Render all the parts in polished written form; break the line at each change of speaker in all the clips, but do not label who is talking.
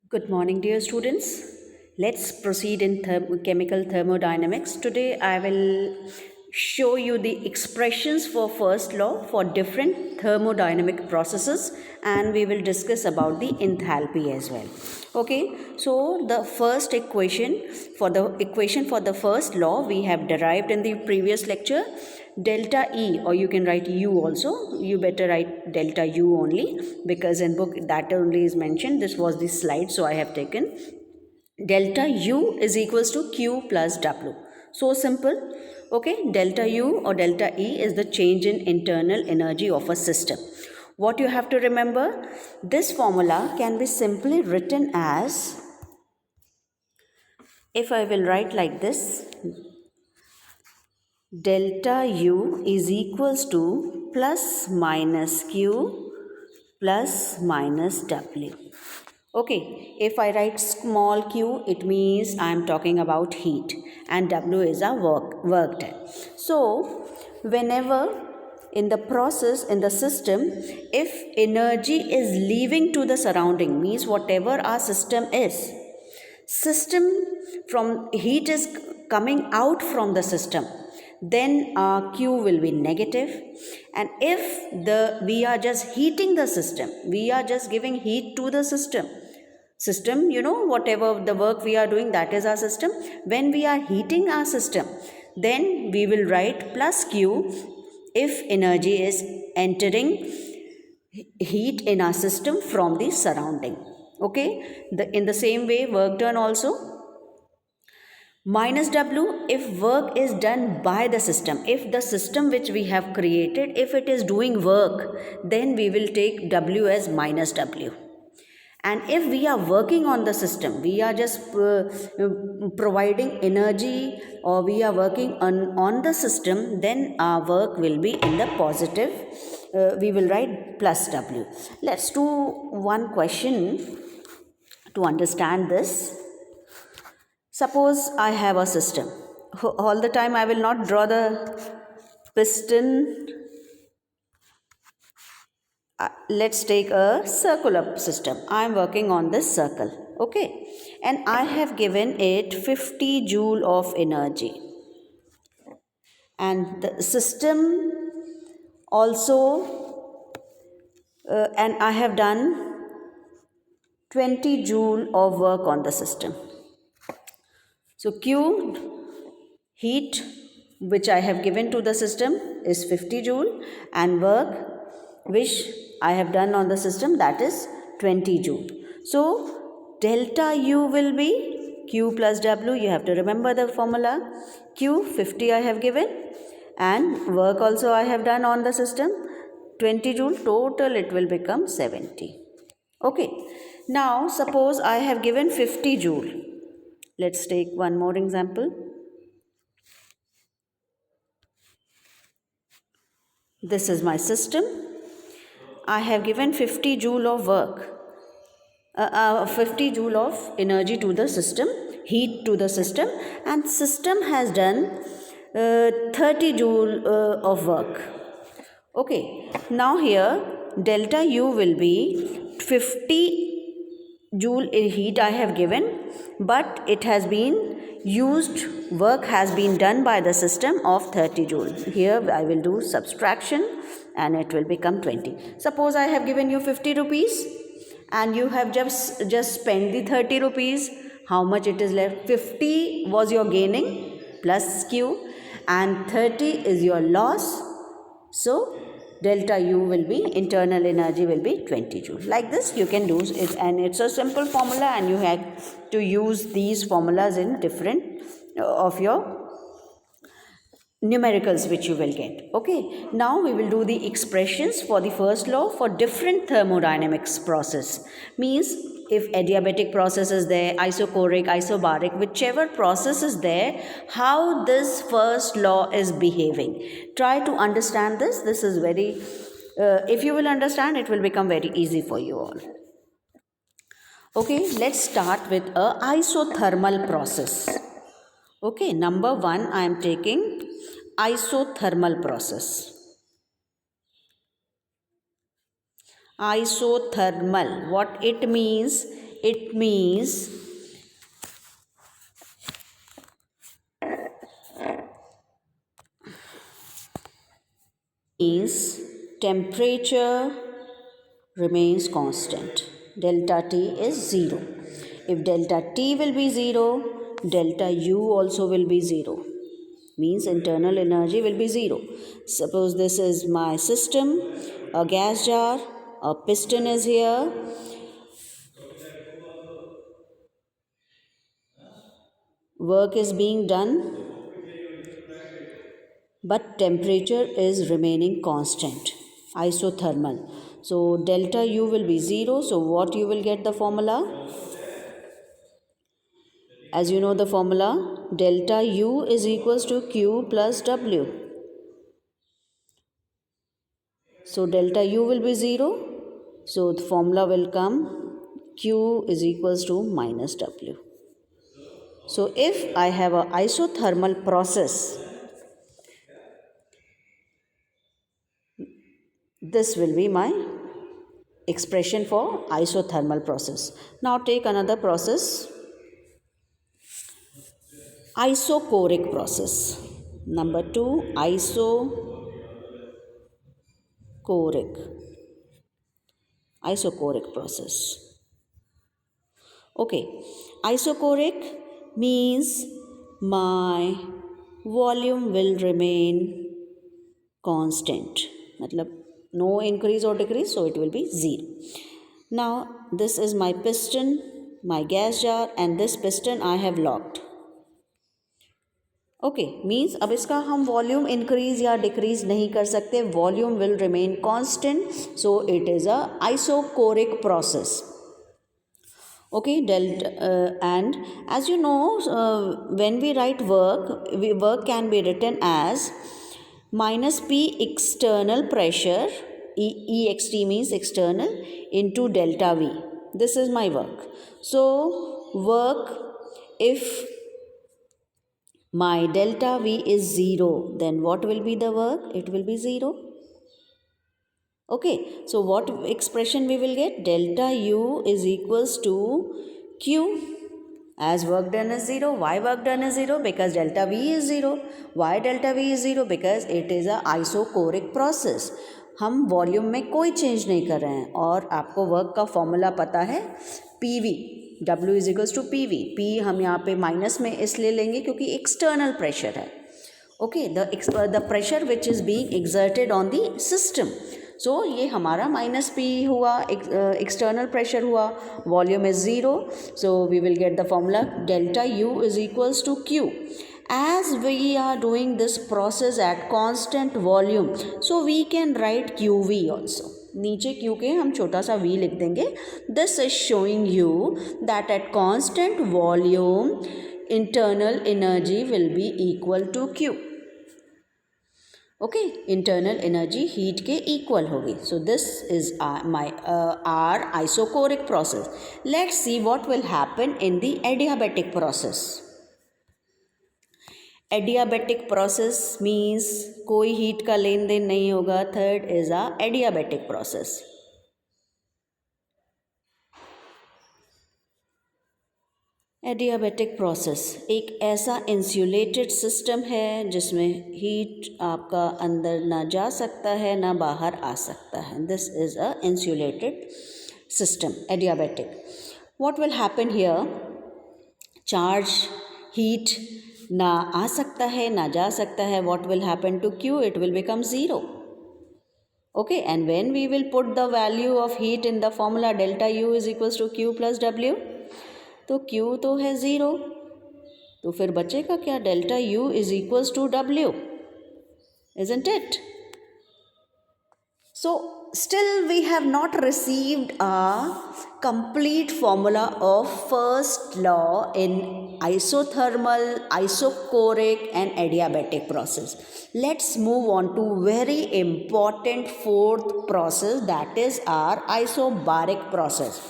Good morning, dear students. Let's proceed in chemical thermodynamics. Today, I will show you the expressions for first law for different thermodynamic processes, and we will discuss about the enthalpy as well. Okay, so the first equation for the first law we have derived in the previous lecture. Delta E, or you can write U also. You better write delta U only, because in book that only is mentioned. This was the slide, so I have taken delta U is equals to Q plus W. So simple. Okay, delta U or delta E is the change in internal energy of a system. What you have to remember, this formula can be simply written as, if I will write like this, delta U is equals to plus minus Q plus minus W. Okay, if I write small q, it means I am talking about heat, and W is our work done. So, whenever in the process, in the system, if energy is leaving to the surrounding, means whatever our system from heat is coming out from the system, then q will be negative. And if we are just heating the system, we are just giving heat to the system, whatever the work we are doing, that is our system. When we are heating our system, then we will write plus q if energy is entering heat in our system from the surrounding. Okay, in the same way, work done also, minus W if work is done by the system. If the system which we have created, if it is doing work, then we will take W as minus W. And if we are working on the system, we are just providing energy, or we are working on the system, then our work will be in the positive. We will write plus W. Let's do one question to understand this. Suppose I have a system. All the time I will not draw the piston. Let's take a circular system. I am working on this circle. Okay. And I have given it 50 joule of energy. And the system also, and I have done 20 joule of work on the system. So Q, heat which I have given to the system, is 50 joule, and work which I have done on the system, that is 20 joule. So delta U will be Q plus W. You have to remember the formula. Q 50 I have given, and work also I have done on the system 20 joule. Total it will become 70. Okay. Now suppose I have given 50 joule. Let's take one more example. This is my system. I have given 50 joule of work, 50 joule of energy to the system, heat to the system, and system has done 30 joule of work. Okay, now here delta U will be 50 joule in heat I have given, but it has been used, work has been done by the system of 30 joule. Here I will do subtraction and it will become 20. Suppose I have given you 50 rupees and you have just spent the 30 rupees. How much it is left? 50 was your gaining plus Q, and 30 is your loss. So delta U will be, internal energy will be 20 joule. Like this you can do it, and it's a simple formula, and you have to use these formulas in different of your numericals which you will get. Okay, now we will do the expressions for the first law for different thermodynamics process. Means if adiabatic process is there, isochoric, isobaric, whichever process is there, how this first law is behaving. Try to understand this. This is very, if you will understand, it will become very easy for you all. Okay, let's start with a isothermal process. Okay, number one, I am taking isothermal process. Isothermal, what it means? It means temperature remains constant. Delta T is 0. If delta T will be 0, delta U also will be 0. Means internal energy will be 0. Suppose this is my system, a gas jar, a piston is here. Work is being done, but temperature is remaining constant, isothermal. So delta U will be 0. So what you will get the formula? As you know the formula, delta U is equals to Q plus W. So delta U will be 0. So the formula will come Q is equals to minus W. So if I have an isothermal process, this will be my expression for isothermal process. Now take another process, isochoric process. Number 2, isochoric process. Okay, isochoric means my volume will remain constant. Matlab no increase or decrease, so it will be 0. Now this is my piston, my gas jar, and this piston I have locked. Okay means अब इसका हम volume increase या decrease नहीं कर सकते, volume will remain constant, so it is a isochoric process. Okay, and as you know, when we write work, work can be written as minus P external pressure, EXT means external, into delta V. This is my work. So work, if my delta V is 0, then what will be the work? It will be 0. Okay, so what expression we will get? Delta U is equals to Q. As work done is 0. Why work done is 0? Because delta V is 0. Why delta V is 0? Because it is a isochoric process. हम volume में कोई change नहीं कर रहे हैं और आपको work का फॉर्मूला पता है PV, W is equals to PV. P हम यहाँ पे माइनस में इसलिए लेंगे क्योंकि एक्सटर्नल प्रेशर है. Okay, the pressure which is being exerted on the system. So ये हमारा माइनस P हुआ, एक्सटर्नल प्रेशर हुआ, volume is 0. So we will get the formula delta U is equals to Q. As we are doing this process at constant volume, so we can write QV also. नीचे Q के हम छोटा सा V लिख देंगे. This is showing you that at constant volume, internal energy will be equal to Q. Okay, internal energy heat के equal होगी. So this is our isochoric process. Let's see what will happen in the adiabatic process. Adiabatic process means कोई heat का लेन then नहीं होगा. Third is a adiabatic process. Adiabatic process एक ऐसा insulated system है जिसमें हीट आपका अंदर ना जा सकता है ना बाहर आ सकता है. This is a insulated system, adiabatic. What will happen here? Charge heat ना आ सकता है ना जा सकता है. What will happen to Q? It will become 0. Okay, and when we will put the value of heat in the formula delta U is equals to Q plus W, तो Q तो है 0, तो फिर बचेगा क्या? Delta U is equals to W, isn't it? So still we have not received a complete formula of first law in isothermal, isochoric and adiabatic process. Let's move on to very important fourth process, that is our isobaric process.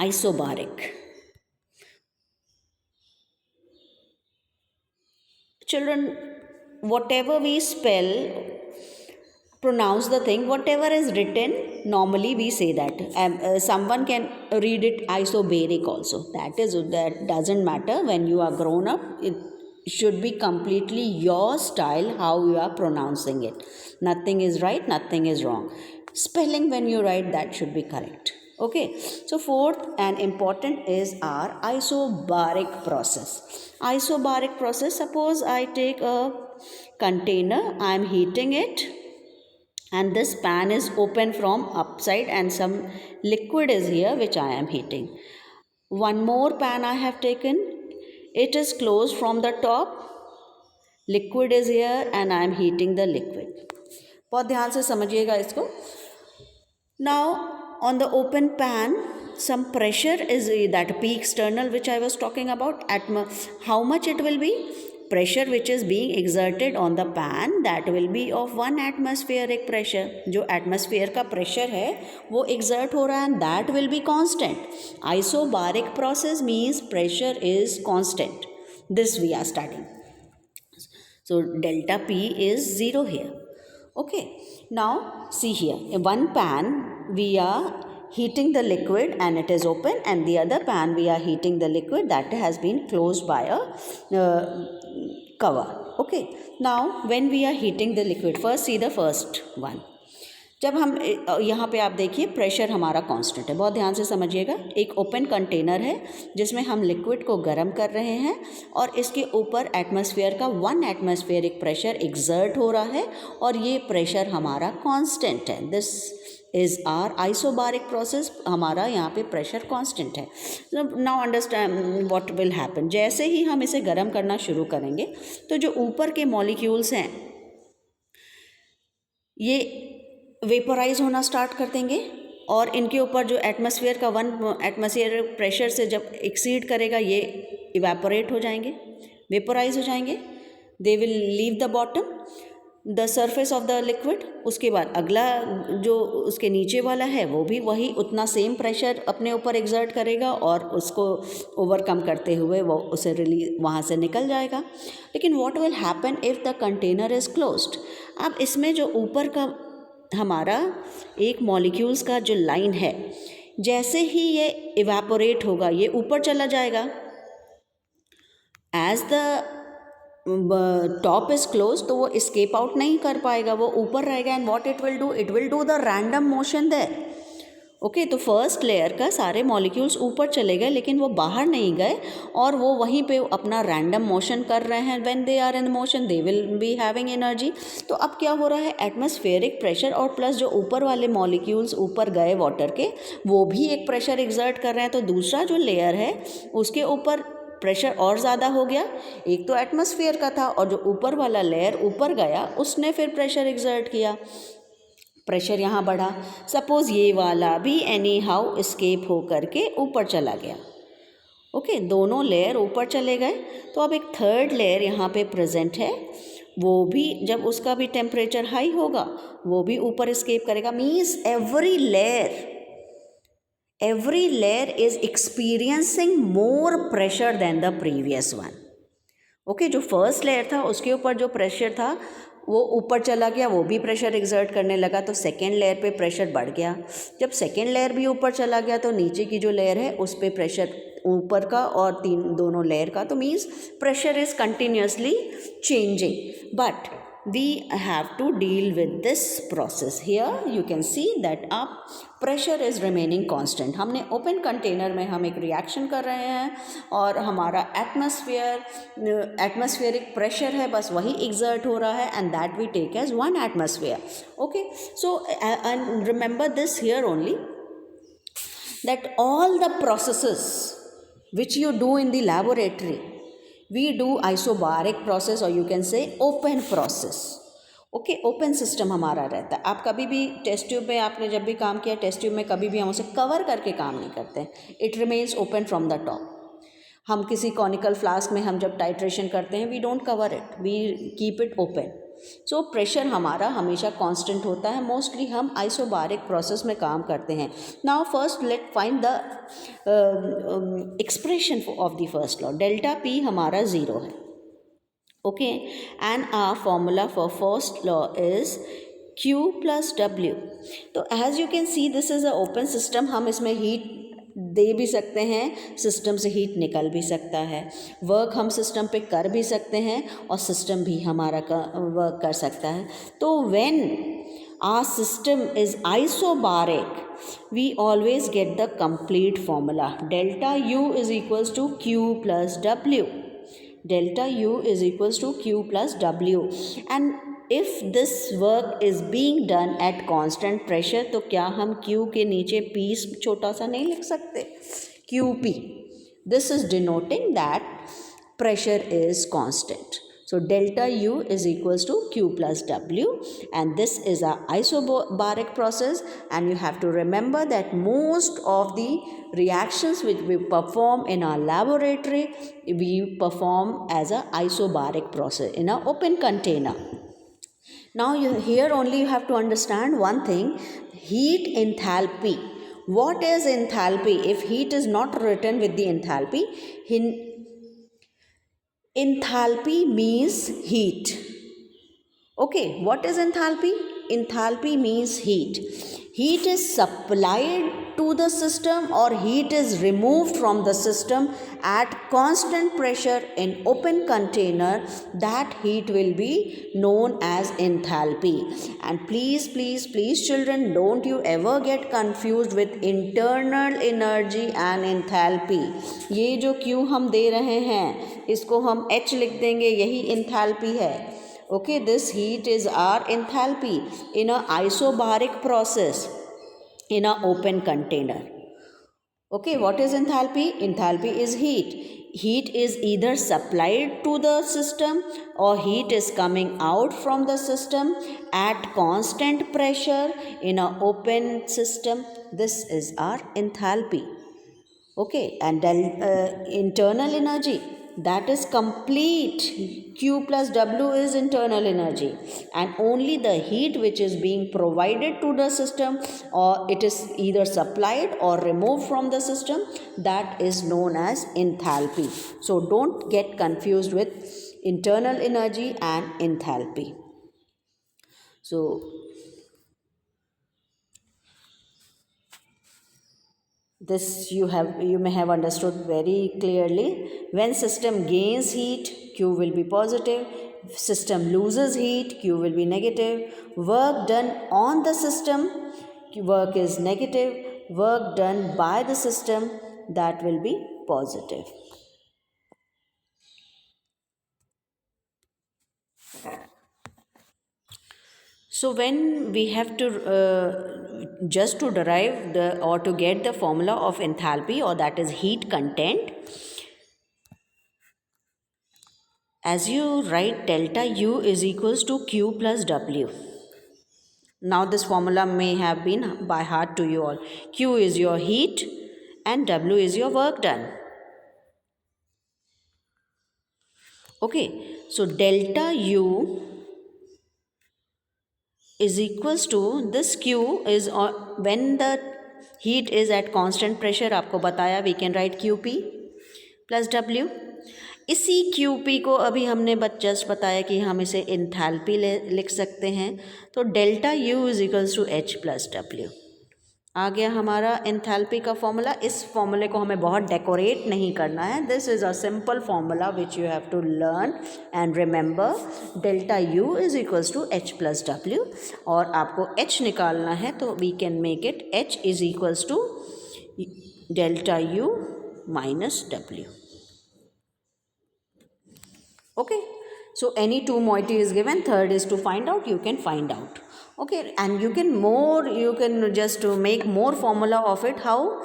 Isobaric. Children, whatever we spell, pronounce the thing whatever is written. Normally we say that someone can read it isobaric also. That doesn't matter. When you are grown up, it should be completely your style how you are pronouncing it. Nothing is right, nothing is wrong. Spelling when you write, that should be correct. Okay, so fourth and important is our isobaric process. Isobaric process, suppose I take a container, I am heating it, and this pan is open from upside and some liquid is here which I am heating. One more pan I have taken, it is closed from the top, liquid is here and I am heating the liquid. बहुत ध्यान से समझिएगा इसको. Now on the open pan, some pressure is that P external which I was talking about. How much it will be? Pressure which is being exerted on the pan, that will be of 1 atmospheric pressure. जो atmosphere का pressure है वो exert हो रहा है and that will be constant. Isobaric process means pressure is constant. This we are studying. So delta P is 0 here. Okay, now see here, in one pan we are heating the liquid and it is open, and the other pan we are heating the liquid that has been closed by a cover. Okay, now when we are heating the liquid, first see the first one. जब हम यहाँ पे आप देखिए pressure हमारा constant है, बहुत ध्यान से समझिएगा. एक ओपन कंटेनर है जिसमें हम लिक्विड को गर्म कर रहे हैं और इसके ऊपर एटमॉस्फेयर का 1 एटमॉस्फेरिक प्रेशर एक्सर्ट हो रहा है और ये प्रेशर हमारा कांस्टेंट है. This is our isobaric process. हमारा यहाँ पे प्रेशर कांस्टेंट है. Now understand what will happen. जैसे ही हम इसे गर्म करना शुरू करेंगे तो जो ऊपर के मॉलिक्यूल्स हैं ये वेपोराइज होना स्टार्ट कर देंगे और इनके ऊपर जो एटमॉस्फेयर का 1 एटमॉस्फेयर प्रेशर से जब एक्सीड करेगा ये इवेपोरेट हो जाएंगे, वेपोराइज हो जाएंगे. They will leave the bottom, the surface of the liquid. उसके बाद अगला जो उसके नीचे वाला है वो भी वही उतना सेम प्रेशर अपने ऊपर एक्सर्ट करेगा और उसको ओवरकम करते हुए वो उसे रिलीज वहाँ से निकल जाएगा. लेकिन what will happen if the container is closed. अब इसमें जो ऊपर का हमारा एक मॉलिक्यूल्स का जो लाइन है, जैसे ही ये इवेपोरेट होगा ये ऊपर चला जाएगा. As the top is close तो वो escape आउट नहीं कर पाएगा, वो ऊपर रहेगा. And what it will do the random motion there. Okay, तो फर्स्ट लेयर का सारे मॉलिक्यूल्स ऊपर चले गए लेकिन वो बाहर नहीं गए और वो वहीं पे अपना रैंडम मोशन कर रहे हैं. When they are in motion they will be having energy. तो अब क्या हो रहा है, एटमॉस्फेरिक प्रेशर और प्लस जो ऊपर वाले मॉलिक्यूल्स ऊपर गए वाटर के वो भी एक प्रेशर एक्सर्ट कर रहे हैं. तो दूसरा जो लेयर है उसके ऊपर प्रेशर और ज़्यादा हो गया. एक तो एटमॉस्फेयर का था और जो ऊपर वाला लेयर ऊपर गया उसने फिर प्रेशर एक्सर्ट किया. प्रेशर यहाँ बढ़ा. सपोज़ ये वाला भी एनी हाउ एस्केप हो करके ऊपर चला गया. ओके, दोनों लेयर ऊपर चले गए. तो अब एक थर्ड लेयर यहाँ पे प्रेजेंट है, वो भी जब उसका भी टेम्परेचर हाई होगा वो भी ऊपर एस्केप करेगा. Means every layer is experiencing more pressure than the previous one. Okay, जो फर्स्ट लेयर था उसके ऊपर जो प्रेशर था वो ऊपर चला गया, वो भी प्रेशर एक्सर्ट करने लगा. तो सेकेंड लेयर पे प्रेशर बढ़ गया. जब सेकेंड लेयर भी ऊपर चला गया तो नीचे की जो लेयर है उस पर प्रेशर ऊपर का और दोनों लेयर का. तो means pressure is continuously changing. But we have to deal with this process. Here you can see that up pressure is remaining constant. हमने open container में हम एक reaction कर रहे हैं और हमारा atmospheric pressure है बस वही exert हो रहा है and that we take as 1 atmosphere. Okay, so and remember this here only, that all the processes which you do in the laboratory, we do isobaric process or you can say open process. Okay, open system हमारा रहता है. आप कभी भी test tube में आपने जब भी काम किया, टेस्ट ट्यूब में कभी भी हम उसे कवर करके काम नहीं करते हैं. It remains open from the top. हम किसी कॉनिकल फ्लास्क में हम जब टाइट्रेशन करते हैं we don't cover it, we keep it open. So pressure हमारा हमेशा कांस्टेंट होता है. मोस्टली हम आइसोबारिक प्रोसेस में काम करते हैं. Now first let find the expression of the first law. Delta P हमारा 0 है. Okay, and our formula for first law is Q plus W. तो as you can see this is a open system. हम इसमें heat दे भी सकते हैं, system से heat निकल भी सकता है, वर्क हम सिस्टम पे कर भी सकते हैं और सिस्टम भी हमारा वर्क कर सकता है. तो when our system is isobaric, we always get the complete formula. Delta U is equals to Q plus W. Delta U is equals to Q plus W. And if this work is being done at constant pressure, तो क्या हम Q के नीचे P छोटा सा नहीं लिख सकते? QP. This is denoting that pressure is constant. So delta U is equals to Q plus W, and this is a isobaric process, and you have to remember that most of the reactions which we perform in our laboratory, we perform as a isobaric process in an open container. Now here only you have to understand one thing, heat enthalpy. What is enthalpy? If heat is not written with the enthalpy, enthalpy means heat. Okay, what is enthalpy? Enthalpy means heat. Heat is supplied to the system or heat is removed from the system at constant pressure in open container. That heat will be known as enthalpy. And please children, don't you ever get confused with internal energy and enthalpy. ये जो Q हम दे रहे हैं इसको हम H लिख देंगे, यही enthalpy है. Okay, this heat is our enthalpy in a isobaric process in a open container. Okay, what is enthalpy? Enthalpy is heat. Heat is either supplied to the system or heat is coming out from the system at constant pressure in an open system. This is our enthalpy. Okay, and internal energy, that is complete. Q plus W is internal energy, and only the heat which is being provided to the system or it is either supplied or removed from the system, that is known as enthalpy. So don't get confused with internal energy and enthalpy. So this you may have understood very clearly. When system gains heat, Q will be positive. System loses heat, Q will be negative. Work done on the system, work is negative. Work done by the system, that will be positive. So when we have to just to derive the or to get the formula of enthalpy, or that is heat content, as you write delta U is equals to Q plus W. Now this formula may have been by heart to you all. Q is your heat and W is your work done. Okay, so delta U is equals to this Q is when the heat is at constant pressure, आपको बताया we can write QP plus W. इसी QP को अभी हमने just बताया कि हम इसे इंथैल्पी लिख सकते हैं. तो delta U is equals to H plus W आ गया हमारा एंथैल्पी का फॉर्मूला. इस फॉर्मूले को हमें बहुत डेकोरेट नहीं करना है. This is a simple formula which you have to learn and remember. Delta U is equals to H plus W, और आपको H निकालना है तो we can make it H is equals to delta U minus W. Okay, so any two moiety is given, third is to find out, you can find out. Okay, and you can just to make more formula of it. How?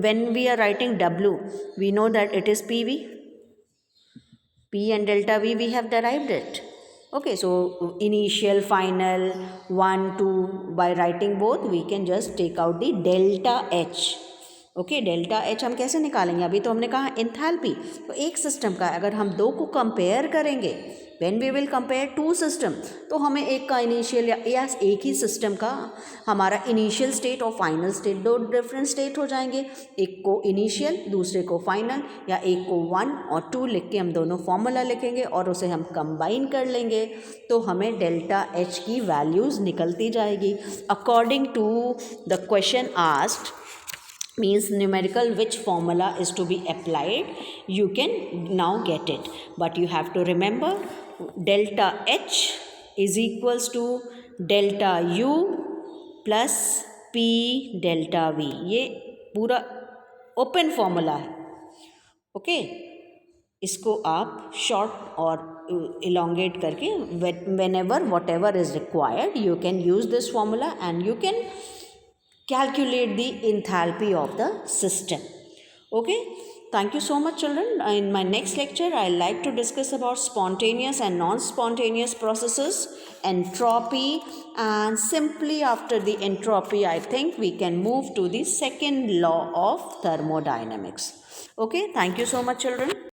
When we are writing W, we know that it is PV. P and delta V, we have derived it. Okay, so initial, final, 1, 2, by writing both, we can just take out the delta H. Okay, delta H हम कैसे निकालेंगे? अभी तो हमने कहा enthalpy. तो एक system का अगर हम दो को कंपेयर करेंगे when we will compare two system, तो हमें एक का इनिशियल या एक ही सिस्टम का हमारा इनिशियल स्टेट और फाइनल स्टेट दो डिफरेंट स्टेट हो जाएंगे, एक को इनिशियल दूसरे को फाइनल, या एक को 1 और 2 लिख के हम दोनों फॉर्मूला लिखेंगे और उसे हम कंबाइन कर लेंगे, तो हमें डेल्टा एच की वैल्यूज़ निकलती जाएगी according to the question asked, means numerical which formula is to be applied, you can now get it, but you have to remember delta H is equals to delta U plus P delta V, ये पूरा open formula है, okay इसको आप short और elongate करके whenever whatever is required you can use this formula and you can calculate the enthalpy of the system. Okay, thank you so much children. In my next lecture I like to discuss about spontaneous and non-spontaneous processes, entropy, and simply after the entropy I think we can move to the second law of thermodynamics. Okay, thank you so much children.